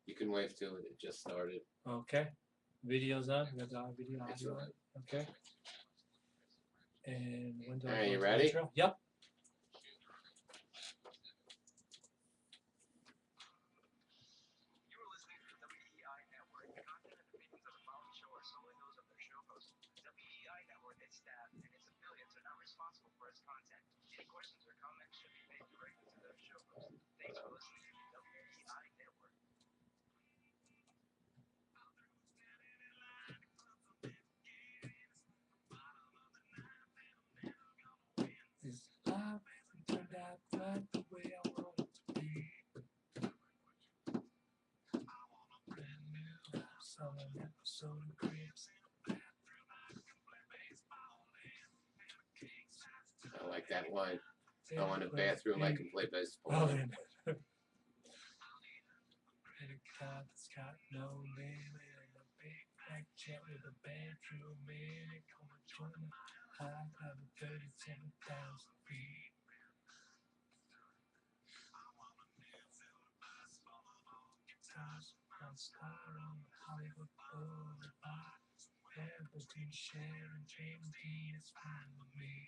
You can wave to it. It just started. Okay. Video's on. We got the video audio on. Okay. And when do I Are go you to ready? intro? Yep. You are listening to the WEI Network. The content and opinions of the following show are solely those of their show hosts. The WEI Network, its staff, and its affiliates are not responsible for its content. Any questions or comments should be made directly to their show host. Thanks for listening to the WEI Network. This life hasn't turned out quite the way I want it to be. Some episode of Crips. I like that line. Go in the bathroom. I can play baseball. Oh, then. Credit card that's got no name and a big black jet with a bedroom in it. Come and join me. High club at 37,000 feet. Guitars on star on the Hollywood Boulevard. Where between Cher and James Dean is fine with me.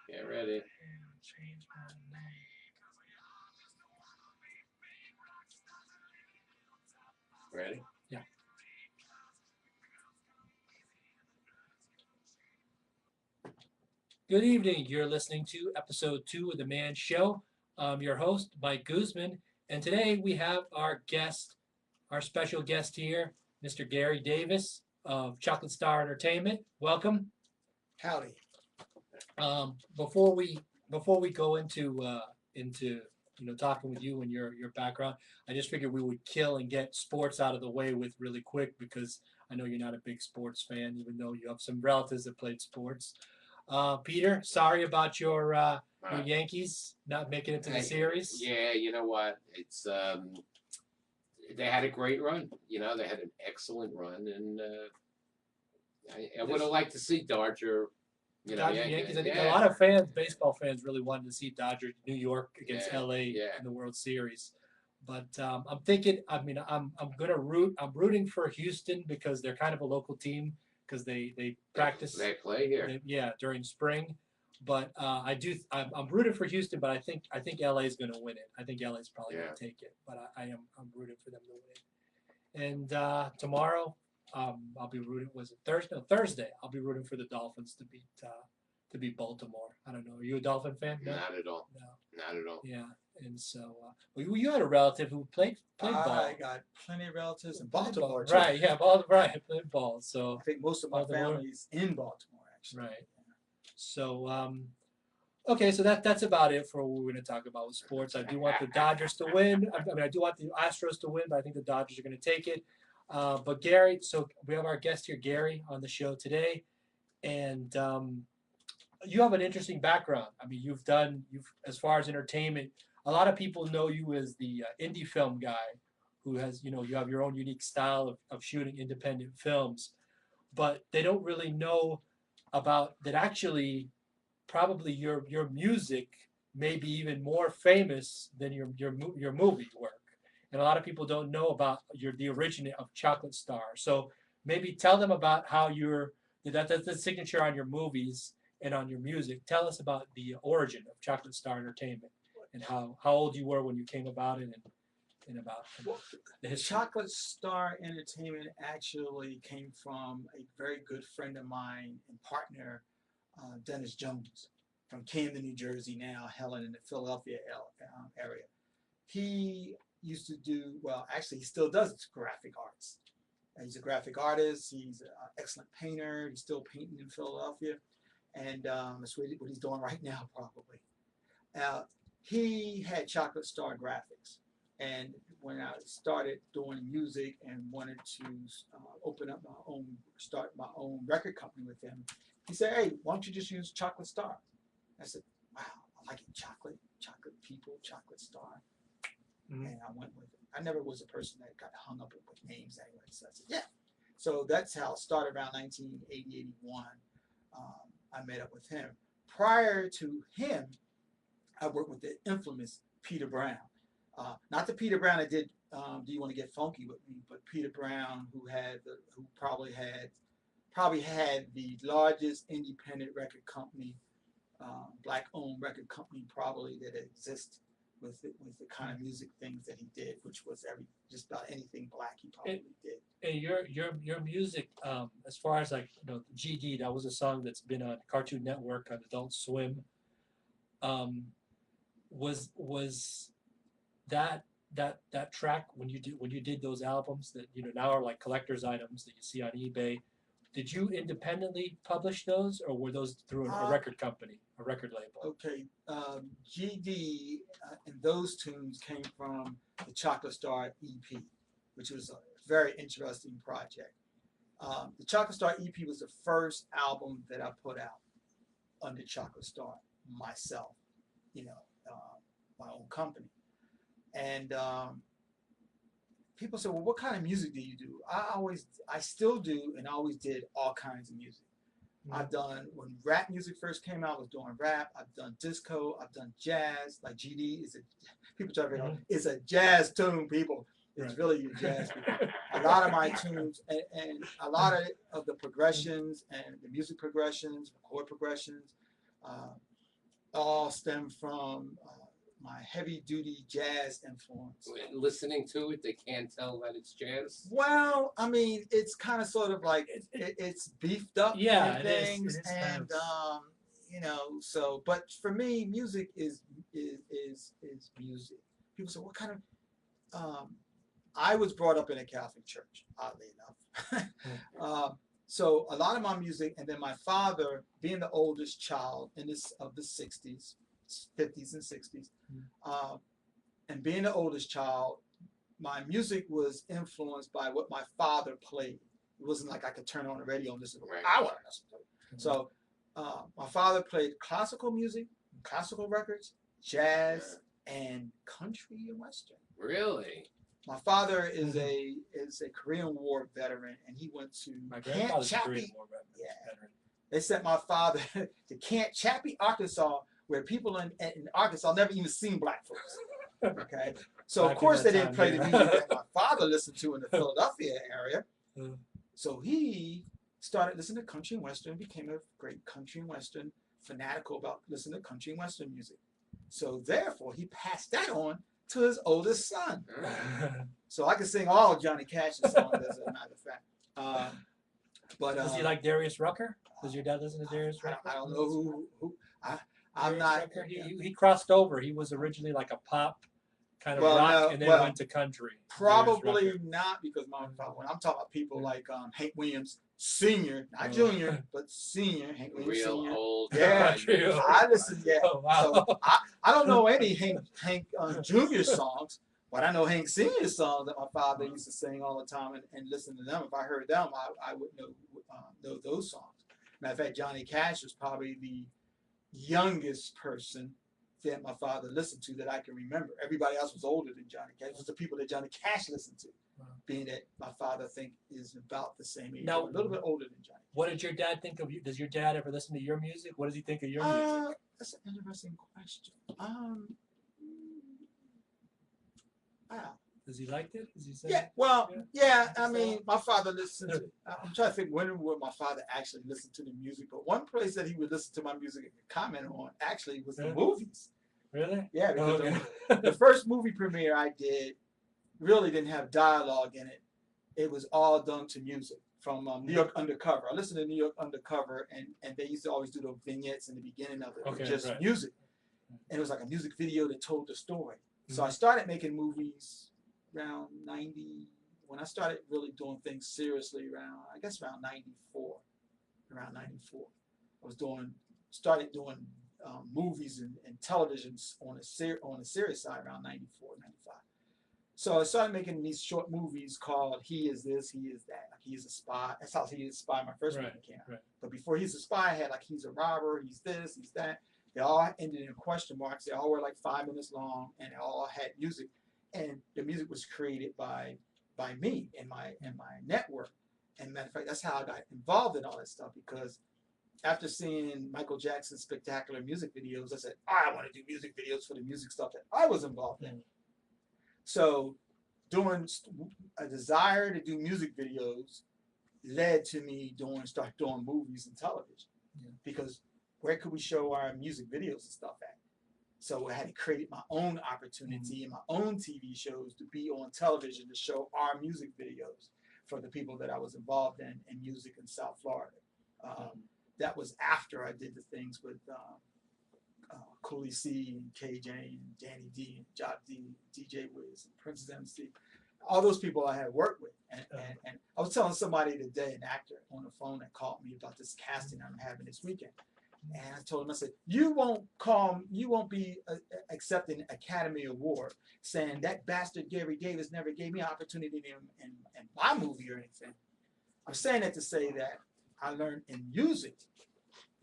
Get ready. Change my name. Ready? Yeah. Good evening. You're listening to episode 2 of The Man Show. I'm your host, Mike Guzman, and today we have our guest, our special guest here, Mr. Gary Davis of Chocolate Star Entertainment. Welcome. Howdy. Before we go into talking with you and your background, I just figured we would kill and get sports out of the way with really quick because I know you're not a big sports fan, even though you have some relatives that played sports. Peter, sorry about your Yankees not making it to the series. Yeah, you know what? It's they had a great run. You know, they had an excellent run, and I would have liked to see Dodger. Yankees. I think a lot of fans, baseball fans, really wanted to see Dodgers New York against LA in the World Series. But I'm thinking, I'm rooting for Houston because they're kind of a local team because they practice. They play here. During spring. But I'm rooting for Houston, but I think LA is going to win it. I think LA is probably going to take it, but I'm rooting for them to win it. And tomorrow. I'll be rooting. Was it Thursday? No, Thursday. I'll be rooting for the Dolphins to beat Baltimore. I don't know. Are you a Dolphin fan? No? Not at all. No. Not at all. Yeah, and so you had a relative who played ball. I got plenty of relatives in Baltimore. Too. Right. Yeah. Played ball. So I think most of my family's in Baltimore, actually. Right. So okay, so that's about it for what we're going to talk about with sports. I do want the Dodgers to win. I do want the Astros to win, but I think the Dodgers are going to take it. But Gary, so we have our guest here, Gary, on the show today, and you have an interesting background. I mean, you've as far as entertainment, a lot of people know you as the indie film guy who has, you have your own unique style of shooting independent films, but they don't really know about that actually probably your music may be even more famous than your movie work. And a lot of people don't know about the origin of Chocolate Star. So maybe tell them about how that's the signature on your movies and on your music. Tell us about the origin of Chocolate Star Entertainment and how old you were when you came about it and about the history. Chocolate Star Entertainment actually came from a very good friend of mine and partner, Dennis Jones, from Camden, New Jersey, now Helen in the Philadelphia area. He used to do, actually he still does graphic arts. He's a graphic artist, he's an excellent painter, he's still painting in Philadelphia, and that's what he's doing right now probably. He had Chocolate Star Graphics, and when I started doing music and wanted to start my own record company with him, he said, hey, why don't you just use Chocolate Star? I said, wow, I like it, chocolate people, Chocolate Star. Mm-hmm. And I went with it. I never was a person that got hung up with names anyway. So I said, yeah. So that's how it started around 1980, 81. I met up with him. prior to him, I worked with the infamous Peter Brown. Not the Peter Brown that did Do You Want to Get Funky with Me, but Peter Brown, who probably had the largest independent record company, black-owned record company probably that exists with the kind of music things that he did, which was just about anything black he probably did. And your music, as far as like GD, that was a song that's been on Cartoon Network, on Adult Swim. Was that track when you did those albums that now are like collector's items that you see on eBay? Did you independently publish those, or were those through a record company, a record label? Okay, GD and those tunes came from the Chocolate Star EP, which was a very interesting project. The Chocolate Star EP was the first album that I put out under Chocolate Star myself, my own company. And people say, well, what kind of music do you do? I still do, and I always did all kinds of music. I've done, when rap music first came out, I was doing rap. I've done disco. I've done jazz. Like GD people try to figure out, it's a jazz tune, people. It's really a jazz tune. A lot of my tunes and a lot of the progressions and the music progressions, chord progressions, all stem from my heavy-duty jazz influence. Listening to it, they can't tell that it's jazz. Well, I mean, it's kind of sort of like it's beefed up, yeah, things, it is and so. But for me, music is music. People say, what kind of? I was brought up in a Catholic church, oddly enough. So a lot of my music, and then my father, being the oldest child of the 60s, 50s and 60s, and being the oldest child, my music was influenced by what my father played. It wasn't like I could turn on the radio and listen to what I want to listen to. So my father played classical music, classical records, jazz, and country and western. Really? My father is a Korean War veteran, and he went to Camp Chappie. They sent my father to Camp Chappie, Arkansas, where people in Arkansas never even seen black folks. Okay, so of course they didn't play the music that my father listened to in the Philadelphia area. So he started listening to country and western, became a great country and western fanatical about listening to country and western music. So therefore, he passed that on to his oldest son. So I can sing all Johnny Cash's songs, as a matter of fact. But does he like Darius Rucker? Does your dad listen to Darius Rucker? I don't know who. I'm not. He crossed over. He was originally like a pop kind of rock, and then went to country. Probably not, because when I'm talking about people like Hank Williams Senior, not Junior, but Senior, Hank Williams Real Senior. old. Yeah, I listen. Yeah, oh, wow. So I don't know any Hank Junior songs, but I know Hank Senior songs that my father used to sing all the time and listen to them. If I heard them, I would know those songs. Matter of fact, Johnny Cash was probably the youngest person that my father listened to that I can remember. Everybody else was older than Johnny Cash. It was the people that Johnny Cash listened to. Wow. Being that my father, I think, is about the same age, now, a little bit older than Johnny. What did your dad think of you? Does your dad ever listen to your music? What does he think of your music? That's an interesting question. Wow. Does he like it? Does he say? Yeah, well, yeah. I mean, my father listened to. I'm trying to think when would my father actually listen to the music. But one place that he would listen to my music and comment on actually was the movies. Really? Yeah, because the first movie premiere I did really didn't have dialogue in it. It was all done to music from New York Undercover. I listened to New York Undercover, and they used to always do the vignettes in the beginning of it, with just music, and it was like a music video that told the story. So I started making movies around 90, when I started really doing things seriously around 94. Around 94. I started doing movies and televisions on the serious side around 94, 95. So I started making these short movies called He Is This, He Is That. Like He Is a Spy. That's how He Is a Spy, my first movie came out. But before He's a Spy, I had like He's a Robber, He's This, He's That. They all ended in question marks. They all were like 5 minutes long, and they all had music. And the music was created by me and my network. And matter of fact, that's how I got involved in all that stuff, because after seeing Michael Jackson's spectacular music videos, I said, I want to do music videos for the music stuff that I was involved in. So doing a desire to do music videos led to me start doing movies and television. Because where could we show our music videos and stuff at? So I had to create my own opportunity and my own TV shows to be on television to show our music videos for the people that I was involved in music in South Florida. That was after I did the things with Cooley C and KJ and Danny D and Job D, DJ Wiz and Princess MC. All those people I had worked with. And I was telling somebody today, an actor on the phone that called me about this casting I'm having this weekend. And I told him, I said, you won't be accepting an Academy Award saying that bastard Gary Davis never gave me an opportunity in my movie or anything. I'm saying that to say that I learned in music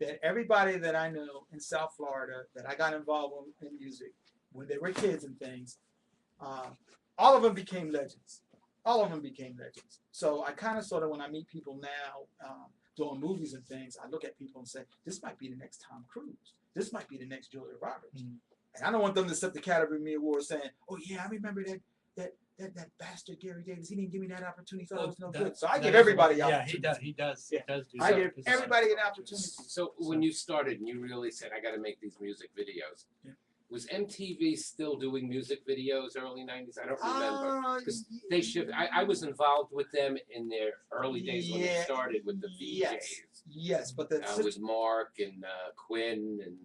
that everybody that I know in South Florida that I got involved in music when they were kids and things, all of them became legends. All of them became legends. So I kind of sort of, when I meet people now, doing movies and things, I look at people and say, this might be the next Tom Cruise. This might be the next Julia Roberts. And I don't want them to accept the Academy Award saying, oh yeah, I remember that bastard Gary Davis, he didn't give me that opportunity, so I was no good. So I give everybody opportunities. Yeah, he does do I that. give everybody an opportunity. So when you started and you really said, I got to make these music videos, was MTV still doing music videos early 90s? I don't remember. Because they shipped, I was involved with them in their early days when they started with the VJs. Yes, but with Mark and Quinn and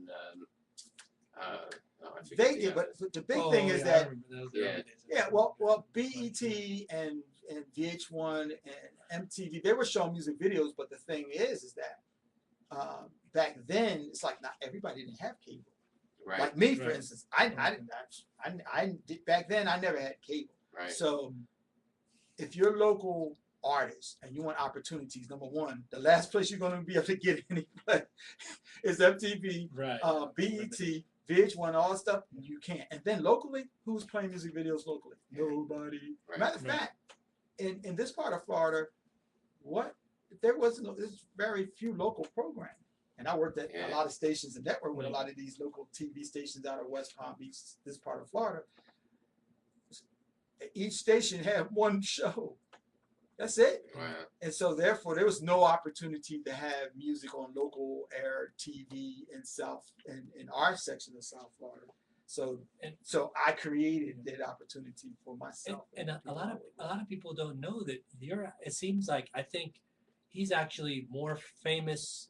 they did, but the big thing is that BET and VH1 and MTV, they were showing music videos, but the thing is that back then it's like not everybody didn't have cable. Right. Like me, for instance, I did back then. I never had cable. Right. So if you're a local artist and you want opportunities, number one, the last place you're going to be able to get any play is MTV, BET, VH1, all that stuff. You can't. And then locally, who's playing music videos locally? Nobody. Right. Matter of fact, in this part of Florida, there's very few local programs. And I worked at a lot of stations and network with a lot of these local TV stations out of West Palm Beach, this part of Florida. Each station had one show. That's it. Wow. And so therefore there was no opportunity to have music on local air TV in our section of South Florida. So I created that opportunity for myself. And a lot of people don't know that it seems like, I think he's actually more famous.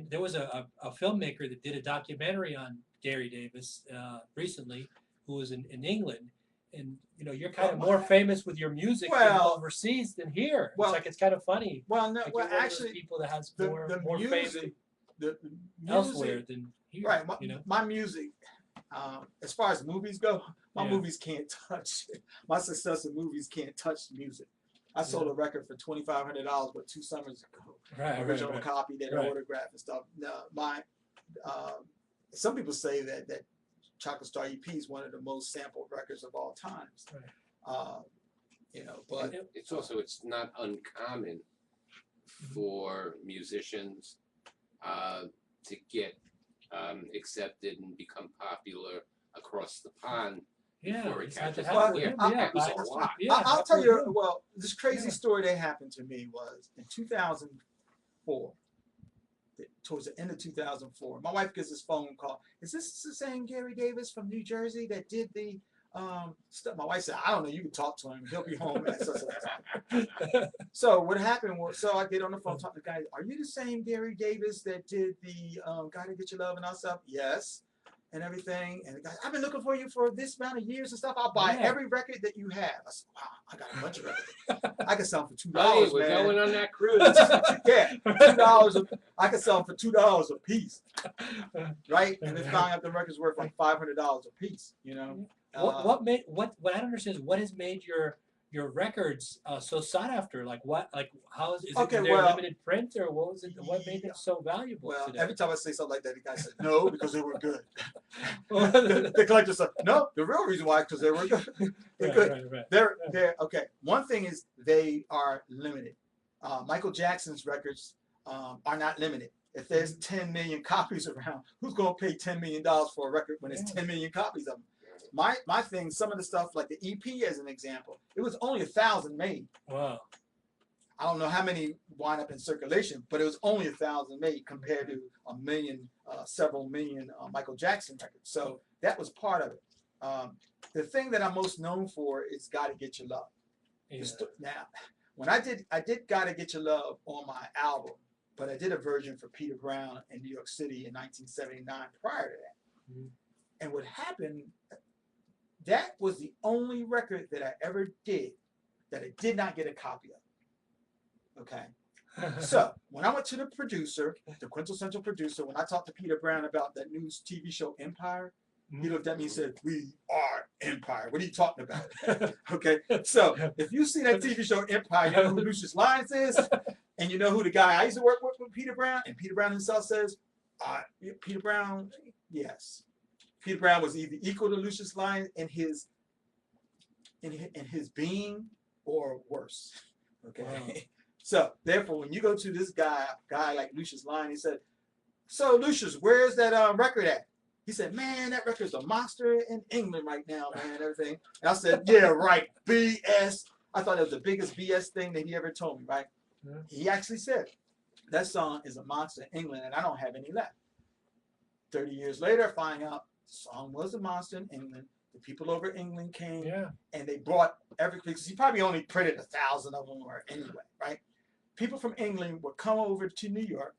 There was a filmmaker that did a documentary on Gary Davis recently, who was in England, and you're kind of more famous with your music overseas than here. It's kind of funny. Well, no, like actually, people that has more music, fame elsewhere than here. Right. My music, as far as movies go, my movies can't touch. My success in movies can't touch music. I sold a record for $2,500, but 2 summers ago. Original copy, that autograph and stuff. No, some people say that Chocolate Star EP is one of the most sampled records of all times. But it's not uncommon for musicians to get accepted and become popular across the pond. I'll tell you. Well, this crazy story that happened to me was in 2004. Towards the end of 2004, my wife gets this phone call. Is this the same Gary Davis from New Jersey that did the stuff? My wife said, I don't know. You can talk to him. He'll be home at such a time. So what happened was, I get on the phone, talk to the guy. Are you the same Gary Davis that did the Gotta Get Your Love and all stuff? Yes. And everything, and the guy, I've been looking for you for this amount of years and stuff. I'll buy every record that you have. I said, wow, I got a bunch of records. I can sell them for $2. We're man. going on that cruise. $2. I can sell them for $2 a piece, right? And then found out the record's worth like $500 a piece. What I don't understand is what has made your records so sought after? How is it? Is there limited print, or what was it? What made it so valuable? Well, today? every time I say something like that, the guy said no because they were good. the collector said no. The real reason why because they were good. They're good. Right. They're okay. One thing is they are limited. Michael Jackson's records are not limited. If there's 10 million copies around, who's gonna pay $10 million for a record when there's 10 million copies of them? My thing, some of the stuff like the EP as an example, it was only 1,000 made. Wow. I don't know how many wind up in circulation, but it was only 1,000 made compared to a million, several million Michael Jackson records. So that was part of it. The thing that I'm most known for is "Gotta Get Your Love." Yeah. Now, when I did "Gotta Get Your Love" on my album, but I did a version for Peter Brown in New York City in 1979 prior to that. Mhm. And what happened, that was the only record that I ever did that I did not get a copy of. Okay. So when I went to the producer, the quintessential producer, when I talked to Peter Brown about that new TV show Empire, he looked at me and said, "We are Empire. What are you talking about?" Okay. So if you see that TV show Empire, you know who Lucius Lyons is, and you know who the guy I used to work with Peter Brown, and Peter Brown himself says, Peter Brown, yes. Peter Brown was either equal to Lucius Lyons in his being or worse. Okay. Wow. So therefore, when you go to this guy like Lucius Lyons, he said, "So Lucius, where's that record at?" He said, "Man, that record's a monster in England right now, man, everything." And I said, "Yeah, right, BS." I thought it was the biggest BS thing that he ever told me, right? Yeah. He actually said, "That song is a monster in England, and I don't have any left." 30 years later, I find out the song was a monster in England. The people over in England came, and they brought everything, because he probably only printed 1,000 of them or anyway, right? People from England would come over to New York,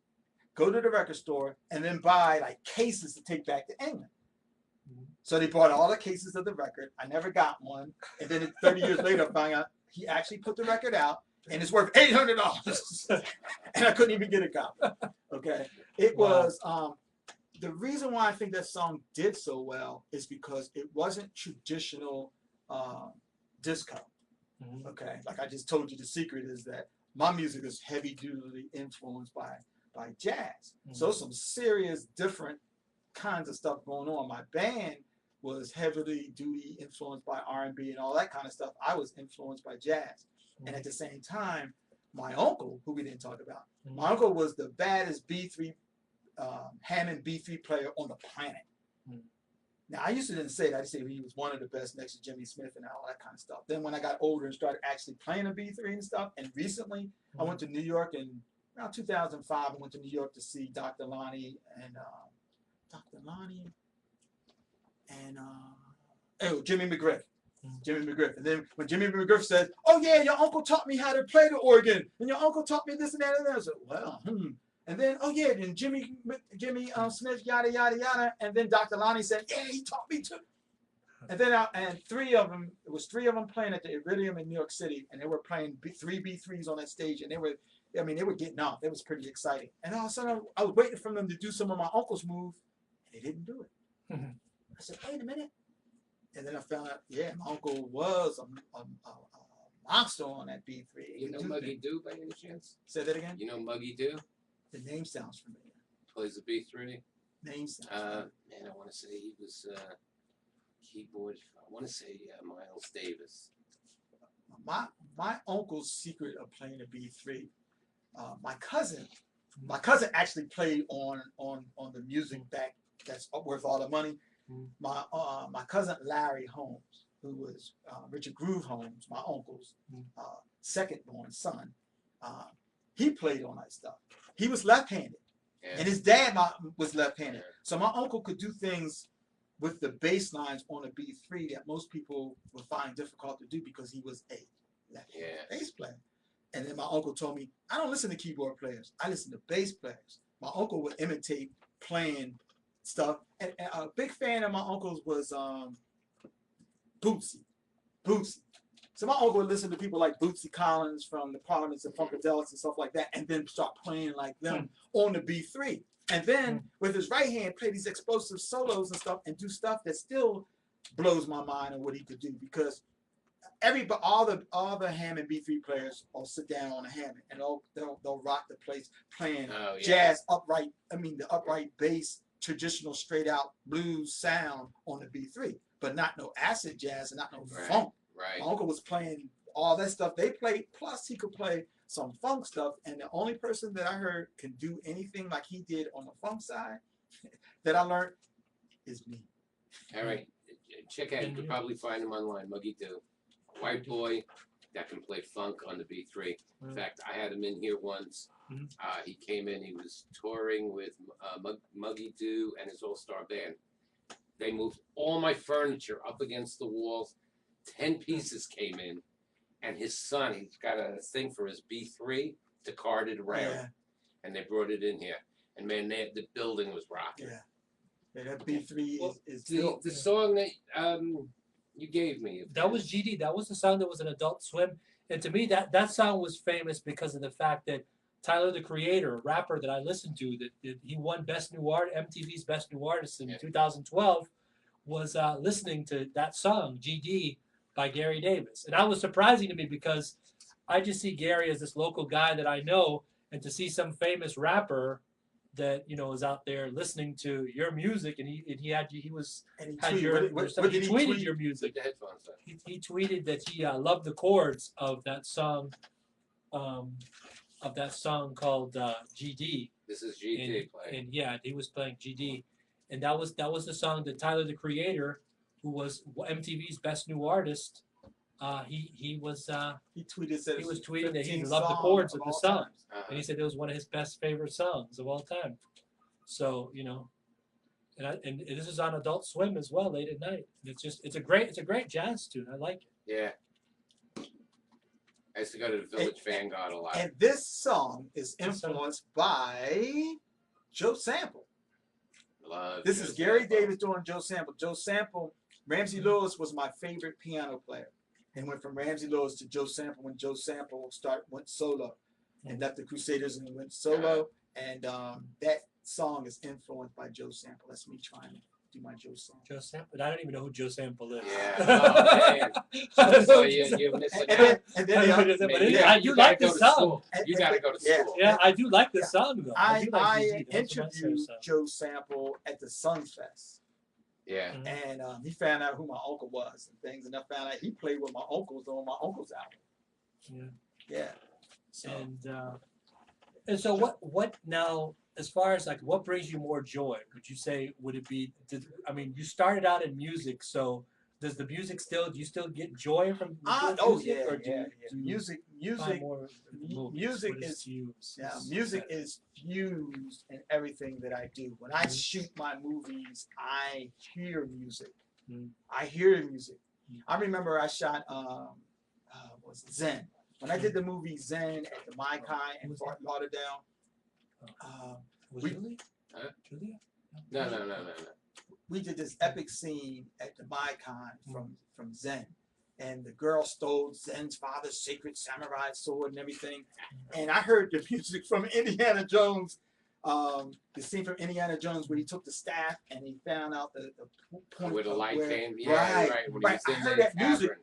go to the record store, and then buy like cases to take back to England. So they bought all the cases of the record. I never got one. And then 30 years later, I found out he actually put the record out, and it's worth $800. And I couldn't even get a copy. Okay. It was, the reason why I think that song did so well is because it wasn't traditional disco. Okay. Like I just told you, the secret is that my music is heavy-duty influenced by jazz. So some serious different kinds of stuff going on. My band was heavily duty influenced by R&B and all that kind of stuff. I was influenced by jazz. And at the same time, my uncle, who we didn't talk about, my uncle was the baddest B3 Hammond B3 player on the planet. Now, I used to didn't say that. I used to say he was one of the best next to Jimmy Smith and all that kind of stuff. Then when I got older and started actually playing a B3 and stuff, and recently I went to New York in around 2005. I went to New York to see Dr. Lonnie and Jimmy McGriff. Jimmy McGriff. And then when Jimmy McGriff said, "Oh yeah, your uncle taught me how to play the organ, and your uncle taught me this and that and that," I said, "Well, And then, oh yeah, then Jimmy Smith, yada yada yada, and then Dr. Lonnie said, "Yeah, he taught me too." And then it was three of them playing at the Iridium in New York City, and they were playing three B3s on that stage, and they were getting off. It was pretty exciting. And all of a sudden, I was waiting for them to do some of my uncle's moves, and they didn't do it. I said, "Wait a minute," and then I found out, yeah, my uncle was a monster on that B3. You know Muggy Doo by any chance? Say that again. You know Muggy Doo? The name sounds familiar. Plays a B3. Name sounds familiar. Man, I want to say he was keyboard. I want to say Miles Davis. My uncle's secret of playing a B3. My cousin actually played on the music back that's worth all the money. My cousin Larry Holmes, who was Richard Groove Holmes, my uncle's second born son, he played on that stuff. He was left-handed, and his dad was left-handed. So my uncle could do things with the bass lines on a B3 that most people would find difficult to do because he was a left-handed bass player. And then my uncle told me, "I don't listen to keyboard players. I listen to bass players." My uncle would imitate playing stuff. And a big fan of my uncle's was Bootsy. So my uncle would listen to people like Bootsy Collins from the Parliaments and Funkadelics and stuff like that, and then start playing like them on the B3. And then with his right hand, play these explosive solos and stuff, and do stuff that still blows my mind on what he could do. Because all the Hammond B3 players will sit down on a Hammond and they'll rock the place playing jazz upright. I mean the upright bass, traditional straight out blues sound on the B3, but not no acid jazz and not no funk. Right. My uncle was playing all that stuff they played, plus he could play some funk stuff, and the only person that I heard can do anything like he did on the funk side that I learned is me. All right, check out. You could probably find him online. Muggy Doo, white boy that can play funk on the B3. In fact, I had him in here once. He came in. He was touring with Muggy Doo and his all-star band. They moved all my furniture up against the walls. 10 pieces came in, and his son, he's got a thing for his B3 to cart it around, and they brought it in here. And man, the building was rocking. Yeah, that B3 is the song that you gave me. That was GD. That was the song that was an Adult Swim, and to me, that song was famous because of the fact that Tyler, the Creator, a rapper that I listened to, that he won Best New Art, MTV's Best New Artist in 2012, was listening to that song, GD, by Gary Davis. And that was surprising to me because I just see Gary as this local guy that I know, and to see some famous rapper that, you know, is out there listening to your music, and he tweeted your music. The headphones on. He tweeted that he loved the chords of that song called GD. This is GD playing. And yeah, he was playing GD, and that was the song that Tyler, the Creator, who was MTV's Best New Artist, he tweeted that he loved the chords of the song, and he said it was one of his best favorite songs of all time. So, you know, and this is on Adult Swim as well, late at night. And it's a great jazz tune. I like it. Yeah. I used to go to the Village Vanguard a lot. And this song is influenced by Joe Sample. This is Gary Davis doing Joe Sample. Joe Sample, Ramsey Lewis was my favorite piano player. And went from Ramsey Lewis to Joe Sample when Joe Sample went solo and left the Crusaders and went solo. And that song is influenced by Joe Sample. That's me trying to do my Joe Sample. Joe Sample? I don't even know who Joe Sample is. Yeah. So you're missing out. I do like this song. You got to go to school. Yeah, I do like this song, though. I interviewed Joe Sample at the Sunfest. Yeah. And he found out who my uncle was and things, and I found out he played with my uncles on my uncle's album. Yeah. So. And so what now, as far as like what brings you more joy? Would you say, would it be? I mean, you started out in music, so does the music still? Do you still get joy from music? Music is fused in everything that I do. When I shoot my movies, I hear music. I hear music. I remember I shot Zen. When I did the movie Zen at the Maikai in Fort Lauderdale. No. We did this epic scene at the Maikai from Zen. And the girl stole Zen's father's sacred samurai sword and everything. And I heard the music from Indiana Jones, the scene from Indiana Jones where he took the staff and he found out the point where the light came. Right. I heard that music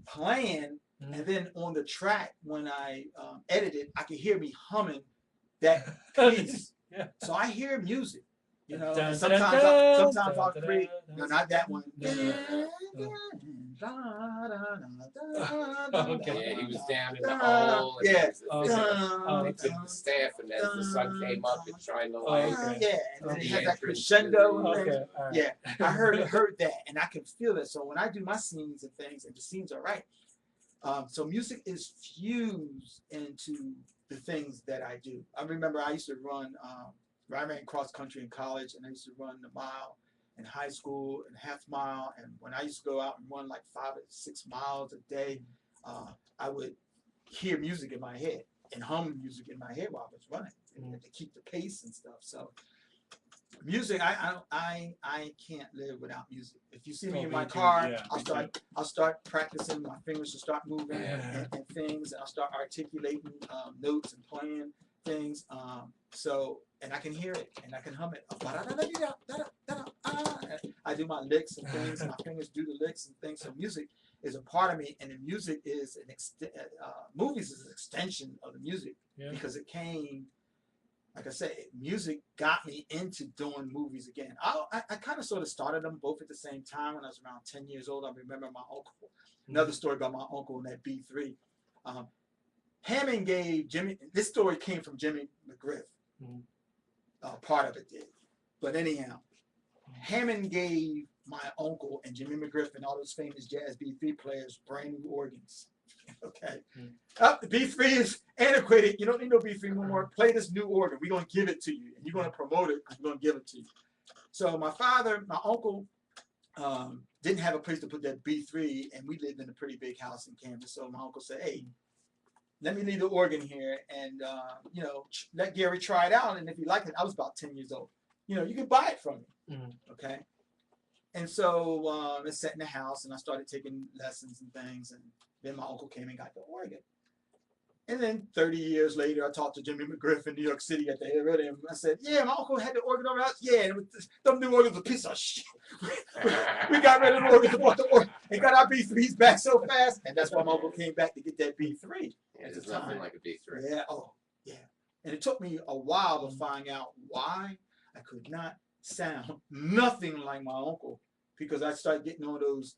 playing, and then on the track when I edited, I could hear me humming that piece. So I hear music. You know, sometimes I'll create, no, not that one. Yeah, he was down in the hole. And he took the staff, and as the sun came up, it shined the light. And then he had that crescendo. I heard that, and I can feel it. So when I do my scenes and things, and the scenes are right. So music is fused into the things that I do. I remember I used to run. I ran cross country in college, and I used to run the mile in high school and half mile. And when I used to go out and run like 5 or 6 miles a day, I would hear music in my head and hum music in my head while I was running to keep the pace and stuff. So music, I can't live without music. If you see me in my car, I'll start practicing. My fingers will start moving and things, and I'll start articulating notes and playing things. And I can hear it, and I can hum it. I do my licks and things, and my fingers do the licks and things. So music is a part of me, and the music is movies is an extension of the music because it came. Like I said, music got me into doing movies again. I kind of sort of started them both at the same time when I was around 10 years old. I remember my uncle, another story about my uncle in that B3. Hammond gave Jimmy. This story came from Jimmy McGriff. Part of it did, but anyhow, Hammond gave my uncle and Jimmy McGriff and all those famous jazz B3 players brand new organs. Okay, the B3 is antiquated. You don't need no B3 no more. Play this new organ. We're gonna give it to you, and you're gonna promote it because we're gonna give it to you. So my uncle, didn't have a place to put that B3, and we lived in a pretty big house in Kansas. So my uncle said, "Hey, let me leave the organ here, and you know, let Gary try it out, and if you like it," I was about 10 years old. You know, you can buy it from me. Okay. And so it sat in the house, and I started taking lessons and things, and then my uncle came and got the organ. And then 30 years later, I talked to Jimmy McGriff in New York City at the area, and I said, "Yeah, my uncle had the organ over us. Yeah, and them new organs a piece of shit. We got rid of the organs, bought the organ, and got our B3s back so fast." And that's why my uncle came back to get that B3. Yeah, there's nothing like a B3. Yeah, oh, yeah. And it took me a while to find out why I could not sound nothing like my uncle, because I started getting on those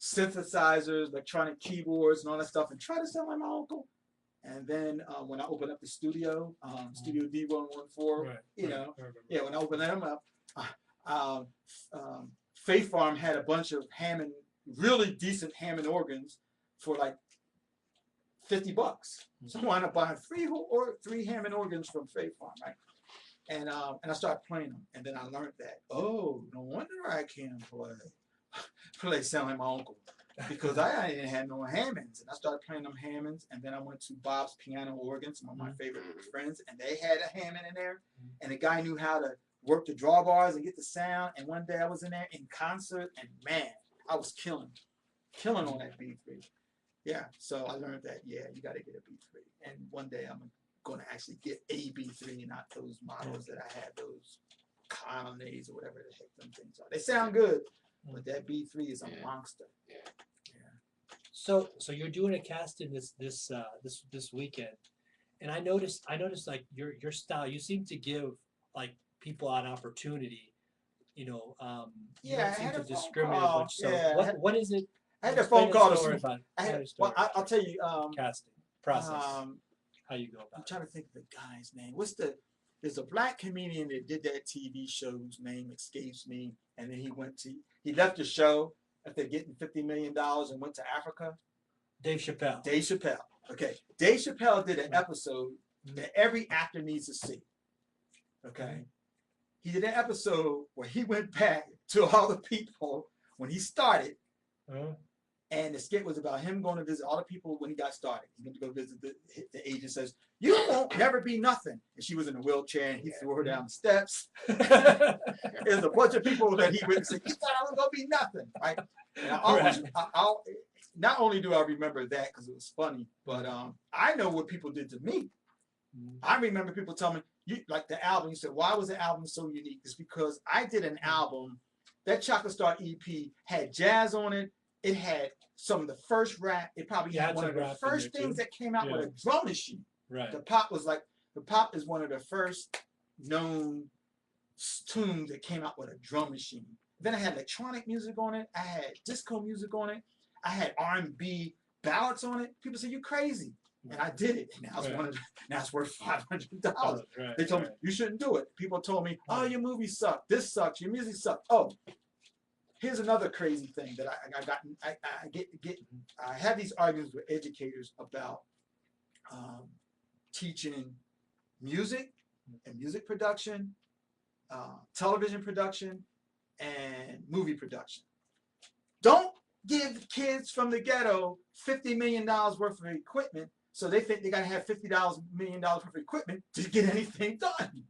synthesizers, electronic keyboards, and all that stuff, and try to sound like my uncle. And then when I opened up the studio, Studio D114, you know, yeah, when I opened them up, Faith Farm had a bunch of Hammond, really decent Hammond organs for like $50. So I wound up buying three Hammond organs from Faith Farm, right? And I started playing them, and then I learned that, oh, no wonder I can play sound like my uncle. Because I didn't have no Hammonds, and I started playing them Hammonds, and then I went to Bob's Piano Organs, one of my favorite friends, and they had a Hammond in there, and the guy knew how to work the drawbars and get the sound. And one day I was in there in concert, and man, I was killing on that B3. Yeah, so I learned that, yeah, you got to get a B3, and one day I'm going to actually get a B3 and not those models that I had, those colonnades or whatever the heck them things are. They sound good, but that B3 is a monster. Yeah. So you're doing a casting this weekend, and I noticed like your style. You seem to give like people an opportunity. You know, you don't seem to discriminate much. So what is it? I had a phone call. I'll tell you. Casting process. How you go about? I'm trying to think of the guy's name. There's a black comedian that did that TV show whose name escapes me, and then he left the show after getting $50 million and went to Africa. Dave Chappelle. Dave Chappelle. Okay. Dave Chappelle did an episode that every actor needs to see. Okay. He did an episode where he went back to all the people when he started, and the skit was about him going to visit all the people when he got started. He went to go visit the agent, says, "You won't never be nothing." And she was in a wheelchair, and he threw her down the steps. There's a bunch of people that he went and said, "You thought I was going to be nothing," right? And I always, not only do I remember that because it was funny, but I know what people did to me. I remember people telling me, like the album, you said, why was the album so unique? It's because I did an album, that Chocolate Star EP had jazz on it. It had some of the first rap. It probably had one of the first things that came out with a drum machine. Right. The pop is one of the first known tunes that came out with a drum machine. Then I had electronic music on it. I had disco music on it. I had R&B ballads on it. People say, "You crazy," and I did it. And now it's worth $500. They told me you shouldn't do it. People told me, "Oh, your movie sucked. This sucks. Your music sucked." Oh. Here's another crazy thing that I have these arguments with educators about teaching music and music production, television production, and movie production. Don't give kids from the ghetto $50 million worth of equipment so they think they got to have $50 million worth of equipment to get anything done.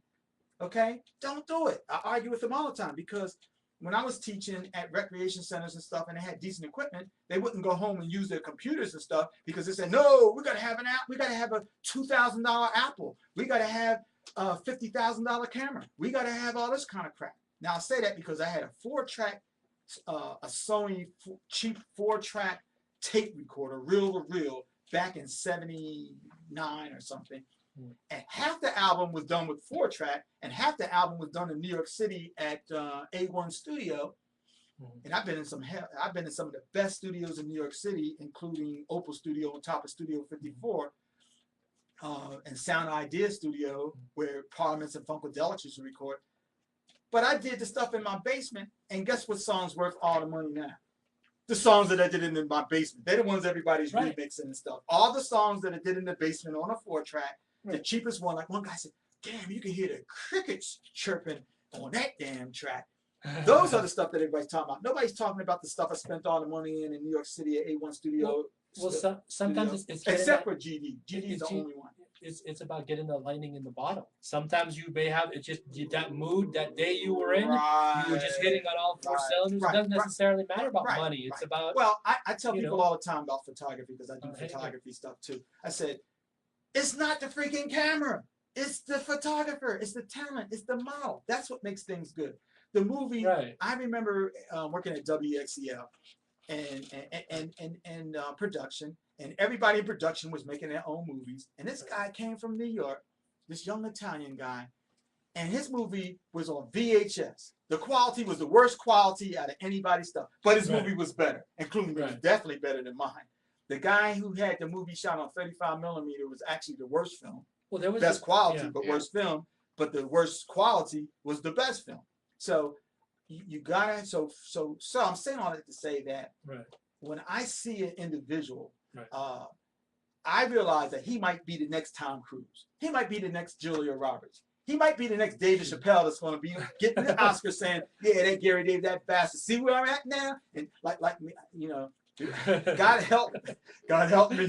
Okay? Don't do it. I argue with them all the time because when I was teaching at recreation centers and stuff and they had decent equipment, they wouldn't go home and use their computers and stuff because they said, "No, we got to have an app. We got to have a $2,000 Apple. We got to have a $50,000 camera. We got to have all this kind of crap." Now I say that because I had a 4-track, a Sony cheap 4-track tape recorder, reel to reel, back in '79 or something. And half the album was done with 4-track, and half the album was done in New York City at A1 Studio. And I've been in some of the best studios in New York City, including Opal Studio on top of Studio 54. and Sound Idea Studio where Parliaments and Funkadelics used to record. But I did the stuff in my basement, and guess what song's worth all the money now? The songs that I did in my basement. They're the ones everybody's remixing and stuff. All the songs that I did in the basement on a 4-track, the cheapest one, like one guy said, damn, you can hear the crickets chirping on that damn track. Those are the stuff that everybody's talking about. Nobody's talking about the stuff I spent all the money in New York City at A1 Studio. Well, sometimes it's except for GD. GD is the only one. It's about getting the lightning in the bottle. Sometimes you may have it's just that mood that day you were in. You were just hitting on all 4 cylinders. It doesn't necessarily matter about money. It's about I tell people all the time about photography because I do photography stuff too. I said, it's not the freaking camera. It's the photographer. It's the talent. It's the model. That's what makes things good. The movie. I remember working at WXEL and production, and everybody in production was making their own movies. And this guy came from New York, this young Italian guy, and his movie was on VHS. The quality was the worst quality out of anybody's stuff, but his movie was better, including it was definitely better than mine. The guy who had the movie shot on 35 millimeter was actually the worst film. Well, there was best quality, but worst film. But the worst quality was the best film. So you gotta. So I'm saying all that to say that when I see an individual, I realize that he might be the next Tom Cruise. He might be the next Julia Roberts. He might be the next David Chappelle that's going to be getting the Oscar saying, yeah, that Gary Dave, that bastard. See where I'm at now? And like me, you know, God help me. God help me.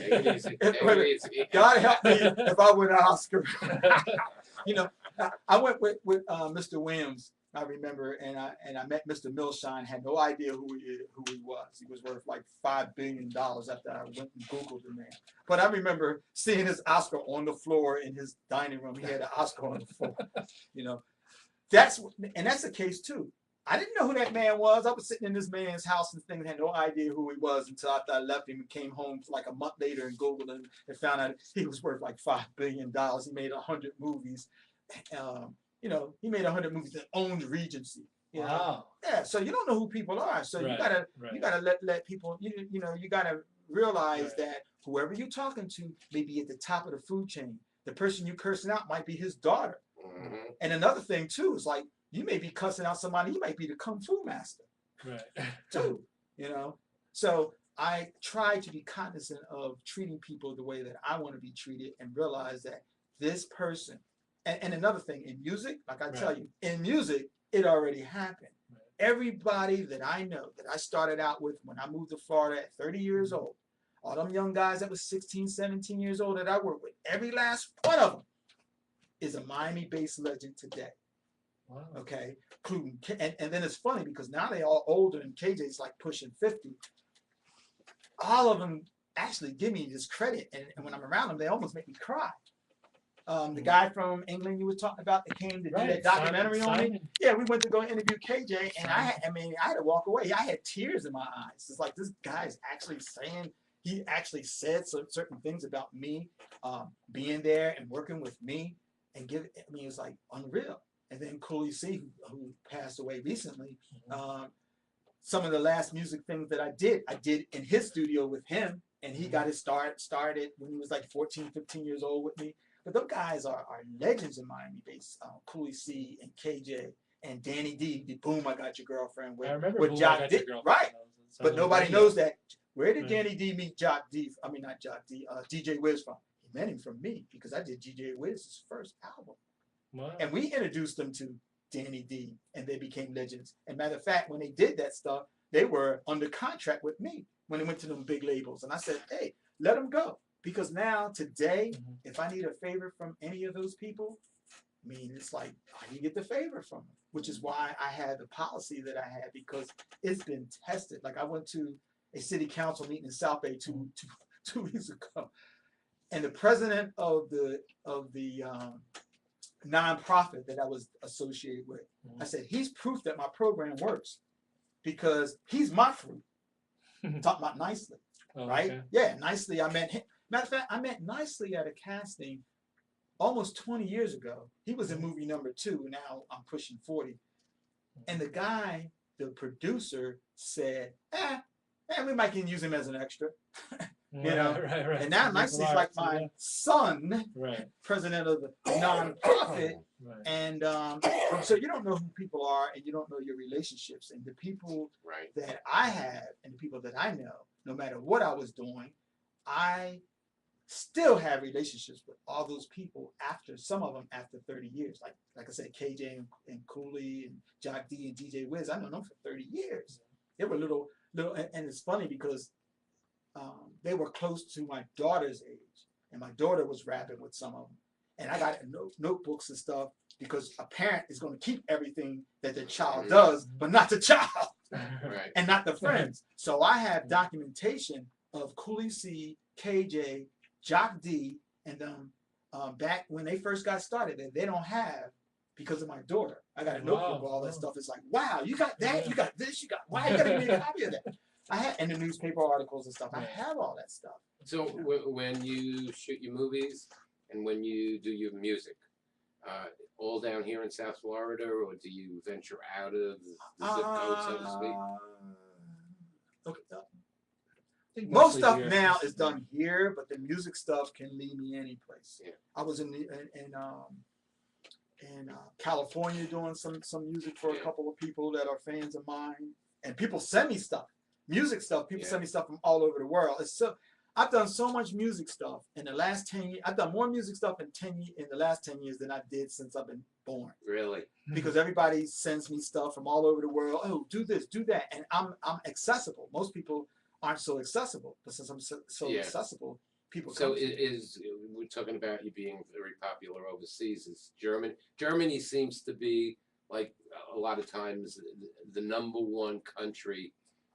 God help me if I win an Oscar. You know, I went with Mr. Williams, I remember, and I met Mr. Milshine, had no idea who he was. He was worth like $5 billion after I went and Googled the man. But I remember seeing his Oscar on the floor in his dining room. He had an Oscar on the floor. You know, that's the case too. I didn't know who that man was. I was sitting in this man's house and things, had no idea who he was until after I left him and came home like a month later and Googled him and found out he was worth like $5 billion. He made 100 movies. You know, he made 100 movies that owned Regency. You know? Wow. Yeah. So you don't know who people are. So you gotta let people. You know you gotta realize that whoever you're talking to may be at the top of the food chain. The person you cursing out might be his daughter. And another thing too is like you may be cussing out somebody. He might be the kung fu master. Too. You know. So I try to be cognizant of treating people the way that I want to be treated and realize that this person. And another thing, in music, like I tell you, in music, it already happened. Everybody that I know that I started out with when I moved to Florida at 30 years old, all them young guys that was 16, 17 years old that I worked with, every last one of them is a Miami-based legend today. Wow. Okay? And then it's funny because now they're all older and KJ's like pushing 50. All of them actually give me this credit. And when I'm around them, they almost make me cry. The guy from England you were talking about that came to do that documentary on me. Yeah, we went to go interview KJ, and I had to walk away. I had tears in my eyes. It's like this guy is actually saying, he actually said certain things about me, being there and working with me, and it's like unreal. And then Cooley C, who passed away recently, some of the last music things that I did in his studio with him, and he got his started when he was like 14, 15 years old with me. But those guys are legends in Miami-based. Cooley C and KJ and Danny D. Boom, I Got Your Girlfriend with Jock D. Right. But nobody knows that. Where did Danny D meet Jock D? I mean, not Jock D. DJ Wiz from. He met him from me because I did DJ Wiz's first album. Wow. And we introduced them to Danny D. And they became legends. And matter of fact, when they did that stuff, they were under contract with me when they went to them big labels. And I said, hey, let them go. Because now, today, if I need a favor from any of those people, I mean, it's like, how do you get the favor from them? Which is why I had the policy that I had, because it's been tested. Like, I went to a city council meeting in South Bay two weeks ago, and the president of the nonprofit that I was associated with, I said, he's proof that my program works, because he's my fruit. Talking about Nicely, right? Okay. Yeah, Nicely, I met him. Matter of fact, I met Nicely at a casting almost 20 years ago. He was in movie number 2. Now I'm pushing 40. And the guy, the producer, said, we might can use him as an extra. You know, right. and now Martial Nicely's like arts, my yeah. son, Right. president of the nonprofit. Right. And so you don't know who people are, and you don't know your relationships. And the people Right. that I have and the people that I know, no matter what I was doing, I still have relationships with all those people after, some of them after 30 years. Like I said, KJ and Cooley and Jock D and DJ Wiz, I know them for 30 years. They were little, and it's funny because they were close to my daughter's age, and my daughter was rapping with some of them. And I got notebooks and stuff because a parent is going to keep everything that their child does, but not the child, Right. and not the friends. So I have documentation of Cooley C, KJ, Jock D, and back when they first got started that they don't have because of my daughter. I got a notebook of all that stuff. It's like, wow, you got that, you got this, you got, wow, you got to give me a copy of that. I have, and the newspaper articles and stuff. I have all that stuff. So when you shoot your movies and when you do your music, all down here in South Florida, or do you venture out of the zip code, so to speak? Okay. Most stuff now is done here, but the music stuff can lead me any place. Yeah. I was in California doing some music for a couple of people that are fans of mine, and people send me stuff, music stuff. People send me stuff from all over the world. I've done so much music stuff in the last 10 years. I've done more music stuff in the last 10 years than I did since I've been born. Really? Because everybody sends me stuff from all over the world. Oh, do this, do that, and I'm accessible. Most people aren't so accessible, but since I'm so accessible, people. So we're talking about you being very popular overseas. Is Germany seems to be, like, a lot of times the #1 country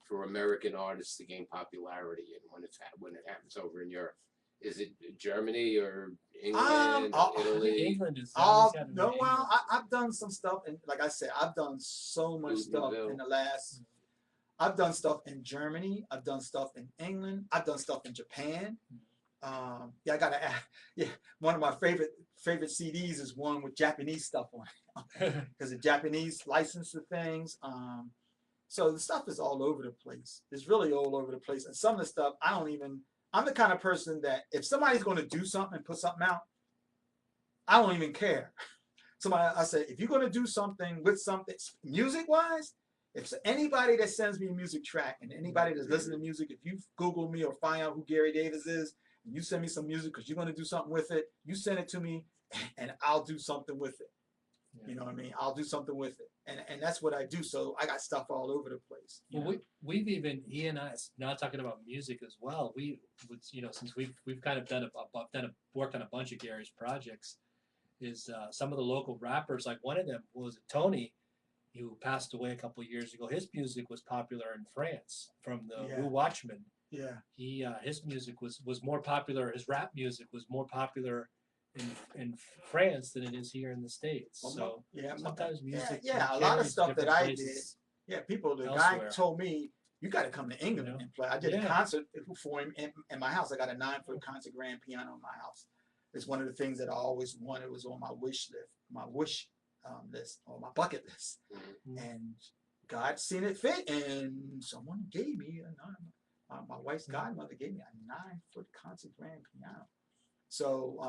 for American artists to gain popularity, and when it happens over in Europe, is it Germany or England, Italy? England is. No, well, I've done some stuff, and like I said, I've done so much stuff in the last. I've done stuff in Germany. I've done stuff in England. I've done stuff in Japan. I gotta add. Yeah, one of my favorite CDs is one with Japanese stuff on it, because the Japanese license the things. So the stuff is all over the place. It's really all over the place. And some of the stuff, I'm the kind of person that if somebody's going to do something and put something out, I don't even care. I say, if you're going to do something with something, music-wise, if anybody that sends me a music track and anybody that's listening to music, if you Google me or find out who Gary Davis is, and you send me some music because you're going to do something with it, you send it to me and I'll do something with it. You know what I mean? I'll do something with it. And that's what I do. So I got stuff all over the place. Well, we've even, he and I, now talking about music as well, since we've kind of worked on a bunch of Gary's projects, is some of the local rappers, like one of them was Tony, who passed away a couple of years ago. His music was popular in France from the Wu Watchman. Yeah. His music was more popular, his rap music was more popular in France than it is here in the States. So sometimes music. A lot of stuff that I did. The guy told me, you got to come to England and play. I did a concert for him in my house. I got a 9-foot concert grand piano in my house. It's one of the things that I always wanted. It was on my wish list, or my bucket list. And God seen it fit, and someone gave me my wife's godmother gave me a 9-foot concert grand piano. So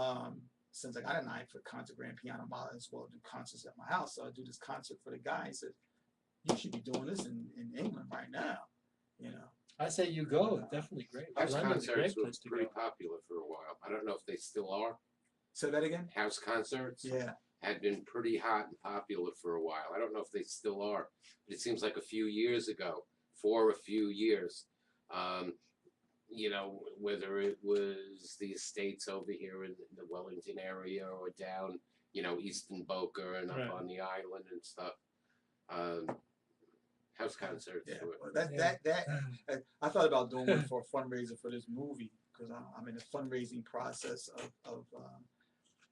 since I got a 9-foot concert grand piano, I might as well do concerts at my house. So I do this concert for the guy. He said, you should be doing this in England right now. I say you go. It's definitely great. House concerts were pretty popular for a while. I don't know if they still are. Say that again? House concerts had been pretty hot and popular for a while. I don't know if they still are. But it seems like a few years ago, whether it was the estates over here in the Wellington area or down, Eastern Boca and up on the island and stuff. House concerts. Yeah. Well, I thought about doing one for a fundraiser for this movie, because I'm in the fundraising process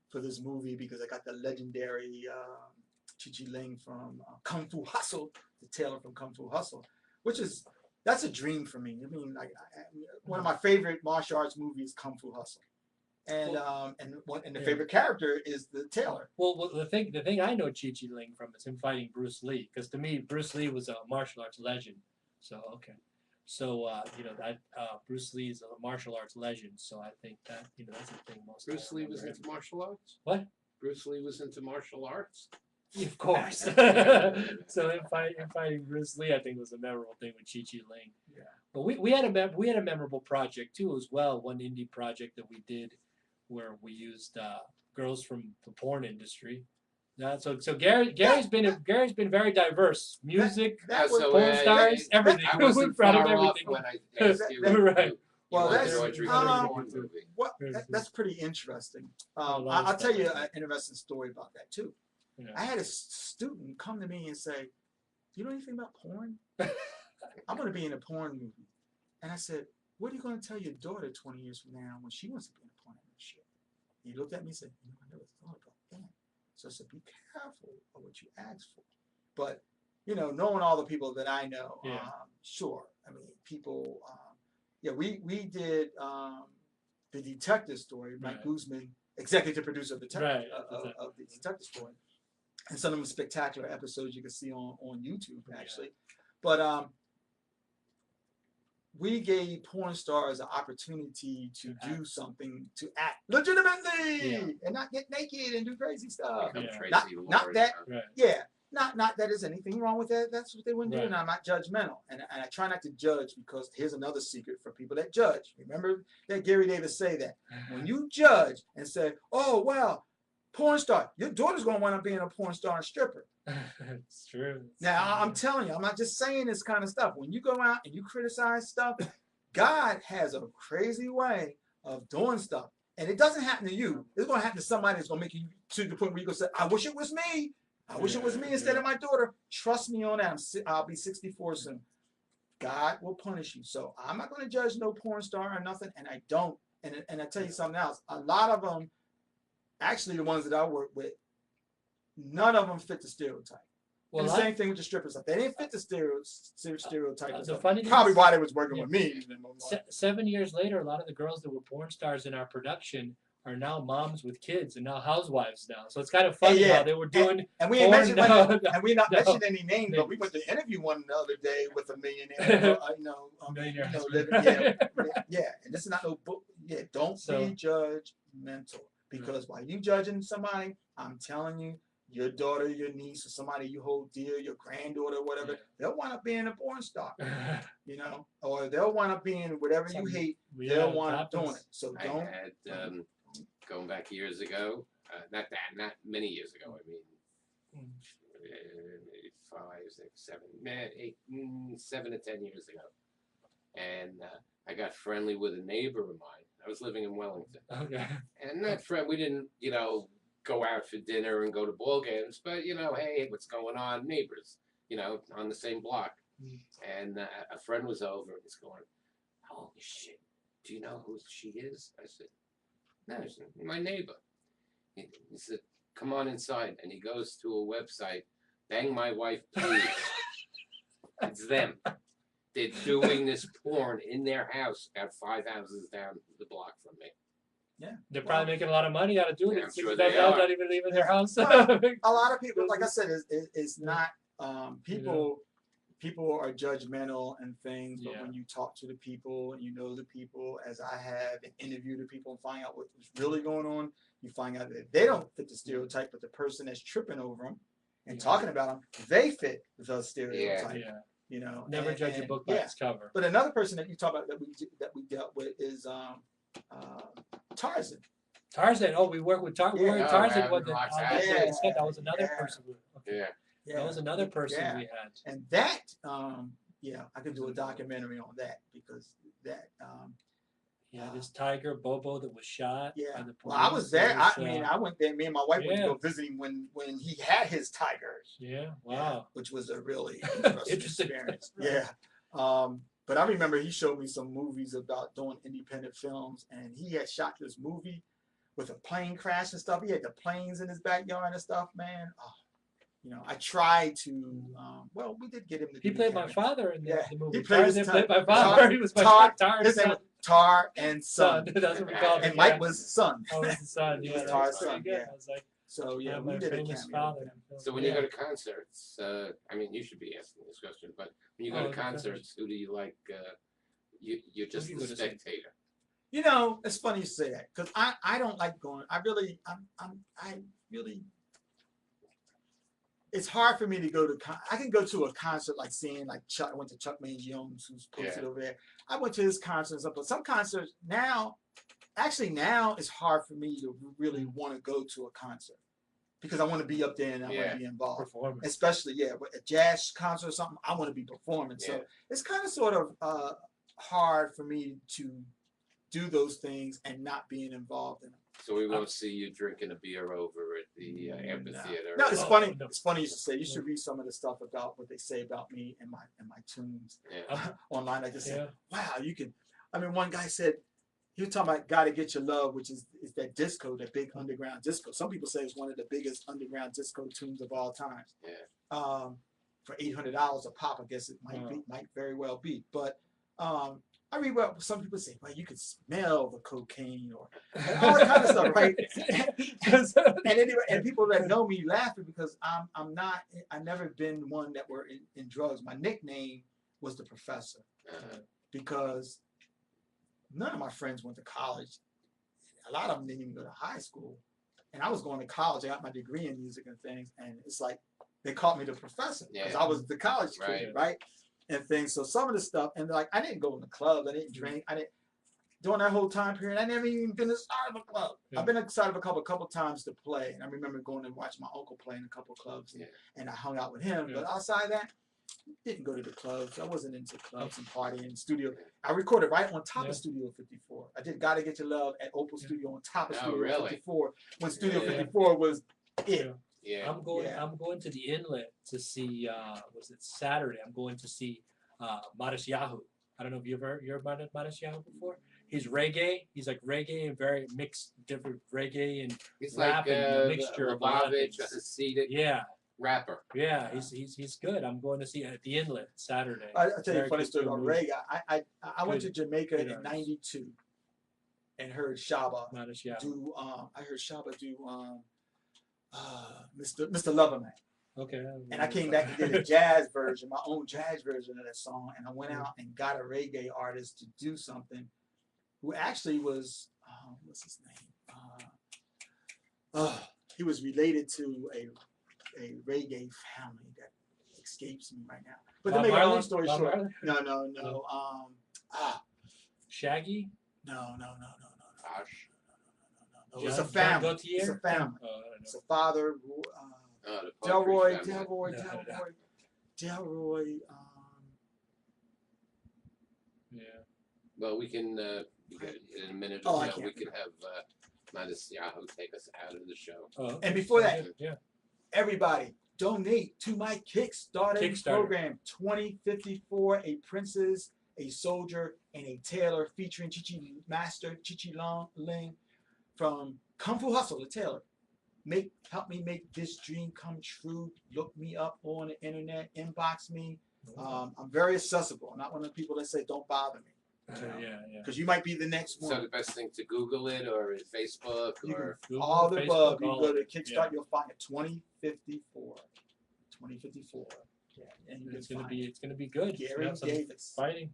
for this movie, because I got the legendary Chi Ling from Kung Fu Hustle, the Taylor from Kung Fu Hustle, that's a dream for me. I mean, one of my favorite martial arts movies, Kung Fu Hustle, and the favorite character is the Taylor. Well, the thing I know Chi Ling from is him fighting Bruce Lee, because to me Bruce Lee was a martial arts legend. So So that Bruce Lee is a martial arts legend. So I think that that's a thing most. Bruce Lee was into martial arts. What? Bruce Lee was into martial arts. Of course. So if I Bruce Lee, I think was a memorable thing with Chi Chi Ling. Yeah. But we had a memorable project too as well. One indie project that we did where we used girls from the porn industry. So Gary's been very diverse. Music, porn stars, everything. I wasn't Proud of far off everything. when I asked you. Right. Well, that's that's pretty interesting. I'll tell you an interesting story about that too. Yeah. I had a student come to me and say, "You know anything about porn? I'm going to be in a porn movie." And I said, "What are you going to tell your daughter 20 years from now when she wants to be in a porn industry?" He looked at me and said, "I never thought about that." So I said, "Be careful of what you ask for." But knowing all the people that I know, sure. I mean, people. We did the detective story. Mike Guzman, executive producer of the detective story, and some of them spectacular episodes you can see on YouTube actually. But we gave porn stars an opportunity to do something, to act legitimately and not get naked and do crazy stuff. Not that. Yeah. Not that there's anything wrong with that. That's what they wouldn't do, and I'm not judgmental. And I try not to judge, because here's another secret for people that judge. Remember that Gary Davis say that when you judge and say, "Oh well, porn star," your daughter's gonna wind up being a porn star and stripper. It's true. Now I'm telling you, I'm not just saying this kind of stuff. When you go out and you criticize stuff, God has a crazy way of doing stuff, and it doesn't happen to you. It's gonna happen to somebody that's gonna make you to the point where you go say, "I wish it was me. I wish it was me instead of my daughter." Trust me on that. I'll be 64 soon. God will punish you. So I'm not going to judge no porn star or nothing, and I don't. And I tell you something else. A lot of them, actually the ones that I work with, none of them fit the stereotype. Well, and the same thing with the strippers. They didn't fit the stereotype. Probably why they was working with me. 7 years later, a lot of the girls that were porn stars in our production are now moms with kids and now housewives now. So it's kind of funny how they were doing. And we ain't mentioned and we not mentioned any names, but we went to interview one the other day with a millionaire. And this is not no book. Yeah, don't be judgmental, because while you judging somebody, I'm telling you, your daughter, your niece, or somebody you hold dear, your granddaughter, or whatever, they'll wind up being a porn star, or they'll wind up being whatever you hate. They'll wind up doing it. So don't. Going back years ago, not many years ago. I mean, 5, 6, 7, 8, 7 to 10 years ago, and I got friendly with a neighbor of mine. I was living in Wellington, and that friend, we didn't, go out for dinner and go to ball games, but hey, what's going on, neighbors, on the same block, and a friend was over and he's going, "Holy shit, do you know who she is?" I said, "No, she's my neighbor." He said, "Come on inside," and he goes to a website, "Bang My Wife Please." It's them. They're doing this porn in their house, about 5 houses down the block from me. Yeah, they're probably making a lot of money out of doing it. I'm sure they are. Not even leaving their house. A lot of people, like I said, it's not people. People are judgmental and things, but when you talk to the people and the people, as I have, and interview the people and find out what's really going on, you find out that they don't fit the stereotype, but the person that's tripping over them and talking about them, they fit the stereotype. Never judge a book by its cover. But another person that you talk about that we dealt with is Tarzan. Tarzan. Oh, we work with Tarzan. Tarzan. That was another person. That was another person we had. And that, I could do a documentary on that, because that. This tiger Bobo that was shot. Yeah. Well, I was there. I went there. Me and my wife went to go visit him when he had his tigers. Yeah. Wow. Which was a really interesting experience. Yeah. But I remember he showed me some movies about doing independent films, and he had shot this movie with a plane crash and stuff. He had the planes in his backyard and stuff, man. Oh, I tried to. Well, we did get him to. He played my father in the movie. He played my father. He was my His name was Tar and Son. That's what we called him. And Mike was son. I was the son. Yeah, Tar's son. I was like, So yeah, my we did a famous cameo. father. So when you go to concerts, I mean, you should be asking this question, but when you go Oh, to okay. concerts, who do you like? You're just do you the go to see? spectator. You know, it's funny you say that because I don't like going. I really. It's hard for me to go to. I can go to a concert like seeing like Chuck. I went to Chuck Jones, who's posted over there. I went to his concerts, but some concerts now, actually now it's hard for me to really want to go to a concert because I want to be up there and I want to be involved. Performance. Especially a jazz concert or something. I want to be performing. So it's kind of sort of hard for me to do those things and not being involved in them. So we won't see you drinking a beer over at the amphitheater. No, it's Oh, funny. no. It's funny you should say. You should read some of the stuff about what they say about me and my tunes online. I just said, wow, you can. I mean, one guy said he was talking about "Gotta Get Your Love," which is that disco, that big underground disco. Some people say it's one of the biggest underground disco tunes of all time. Yeah. For $800 a pop, I guess it might very well be. But I read what some people say, well, you could smell the cocaine or all that kind of stuff, right? and people that know me laughing because I've never been one that were in drugs. My nickname was the Professor because none of my friends went to college. A lot of them didn't even go to high school. And I was going to college. I got my degree in music and things. And it's like they called me the Professor because I was the college kid, right? And things. So some of the stuff, and like I didn't go in the club, I didn't drink, during that whole time period, I never even been inside of a club. I've been inside of a couple times to play, and I remember going and watching my uncle play in a couple of clubs, and I hung out with him. But outside that, didn't go to the clubs. I wasn't into clubs and partying. Studio, I recorded right on top of Studio 54. I did "Gotta Get Your Love" at Opal Studio on top of Studio 54 when Studio 54 was it. Yeah. I'm going to the Inlet to see. Was it Saturday? I'm going to see Modest Yahoo. I don't know if you ever heard about Modest Yahoo before. He's reggae. He's like reggae and very mixed, different reggae and He's rap like and a mixture of a lot of Lubavitch, things. Hasidic rapper. Yeah, he's good. I'm going to see at the Inlet Saturday. I'll tell you a funny story about reggae. I went to Jamaica in artist. '92 and heard Shaba Modest Yahoo. do. I heard Shaba do Mr. Loverman. Okay. And I came back and did a jazz version, my own jazz version of that song. And I went out and got a reggae artist to do something who actually was, what's his name? He was related to a reggae family that escapes me right now. But to make a long story short, no. Shaggy? No. Gosh. It's a family. It's a family. It's a father. Delroy. Well, we can in a minute Oh, or I so can't. we could have Modest Yahoo take us out of the show. And before that, yeah. everybody donate to my Kickstarter program 2054, a princess, a soldier, and a tailor featuring Master Chichi Ling from Kung Fu Hustle, the tailor. Help me make this dream come true. Look me up on the internet, inbox me. I'm very accessible. I'm not one of the people that say don't bother me. Because you might be the next one. So the best thing to Google it or Facebook or all the above. You go to Kickstarter, you'll find it 2054. 2054. Yeah, and it's gonna be good. Gary Davis Fighting.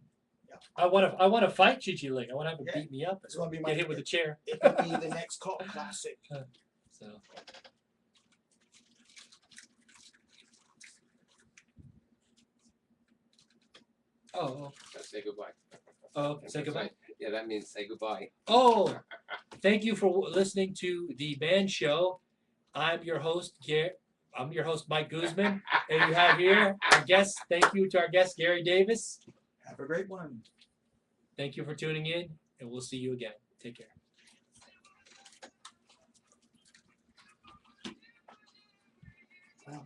Yeah. I want to fight Chichi Ling. I want to have him beat me up. It's gonna be my get hit with a chair. It could be the next cult classic. So. Oh. say goodbye. Oh, say goodbye. Yeah, that means say goodbye. Oh, thank you for listening to the band show. I'm your host, Mike Guzman, and you have here our guest. Thank you to our guest, Gary Davis. Have a great one. Thank you for tuning in, and we'll see you again. Take care. Wow.